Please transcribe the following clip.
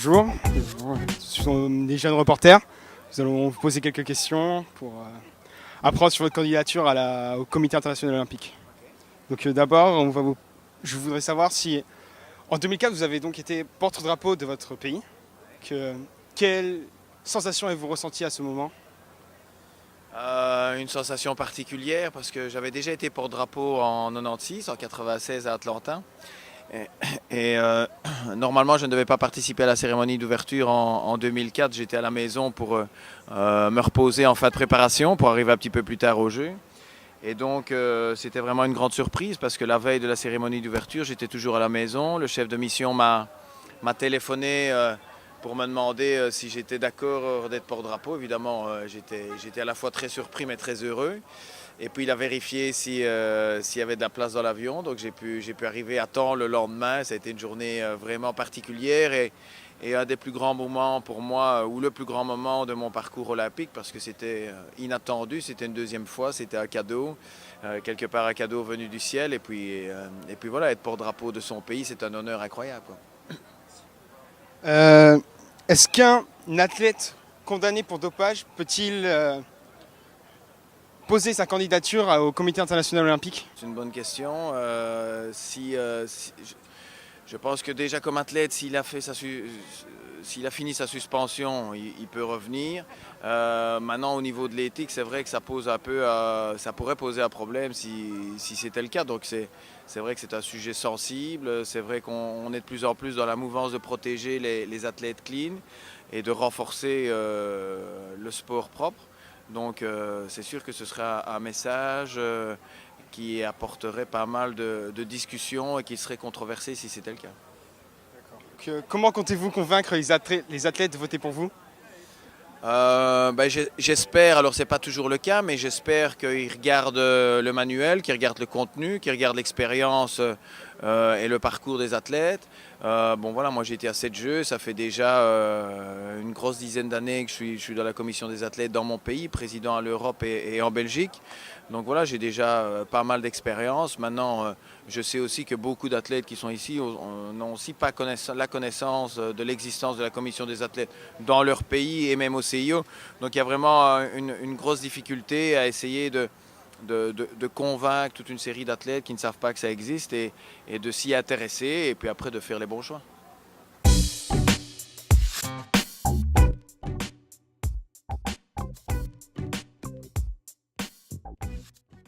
Bonjour, ce sont des jeunes reporters. Nous allons vous poser quelques questions pour apprendre sur votre candidature au Comité international olympique. Donc d'abord, je voudrais savoir si en 2004 vous avez donc été porte-drapeau de votre pays. Quelle sensation avez-vous ressenti à ce moment? Une sensation particulière parce que j'avais déjà été porte-drapeau en 96, en 96 à Atlanta. Et, et normalement, je ne devais pas participer à la cérémonie d'ouverture en 2004. J'étais à la maison pour me reposer en fin de préparation pour arriver un petit peu plus tard au jeu. Et donc, c'était vraiment une grande surprise parce que la veille de la cérémonie d'ouverture, j'étais toujours à la maison. Le chef de mission m'a téléphoné pour me demander si j'étais d'accord d'être porte-drapeau. Évidemment, j'étais à la fois très surpris mais très heureux. Et puis il a vérifié s'il y avait de la place dans l'avion. Donc j'ai pu arriver à temps le lendemain. Ça a été une journée vraiment particulière et un des plus grands moments pour moi, ou le plus grand moment de mon parcours olympique, parce que c'était inattendu, c'était une deuxième fois, c'était un cadeau, quelque part un cadeau venu du ciel. Et puis voilà, être porte-drapeau de son pays, c'est un honneur incroyable, quoi. Est-ce qu'un athlète condamné pour dopage peut-il poser sa candidature au Comité international olympique? C'est une bonne question. Je pense que déjà comme athlète, s'il a fini sa suspension, il peut revenir. Maintenant, au niveau de l'éthique, c'est vrai que ça pourrait poser un problème si c'était le cas. Donc c'est vrai que c'est un sujet sensible. C'est vrai qu'on est de plus en plus dans la mouvance de protéger les athlètes clean et de renforcer le sport propre. Donc c'est sûr que ce sera un message qui apporterait pas mal de discussions et qui serait controversé si c'était le cas. Comment comptez-vous convaincre les athlètes de voter pour vous? J'espère, alors c'est pas toujours le cas, mais j'espère qu'ils regardent le manuel, qu'ils regardent le contenu, qu'ils regardent l'expérience et le parcours des athlètes. Bon voilà, moi j'ai été à 7 Jeux, ça fait déjà une grosse dizaine d'années que je suis dans la commission des athlètes dans mon pays, président à l'Europe et en Belgique. Donc voilà, j'ai déjà pas mal d'expérience. Maintenant, je sais aussi que beaucoup d'athlètes qui sont ici n'ont aussi pas la connaissance de l'existence de la commission des athlètes dans leur pays et même au CIO. Donc il y a vraiment une grosse difficulté à essayer de convaincre toute une série d'athlètes qui ne savent pas que ça existe et de s'y intéresser et puis après de faire les bons choix.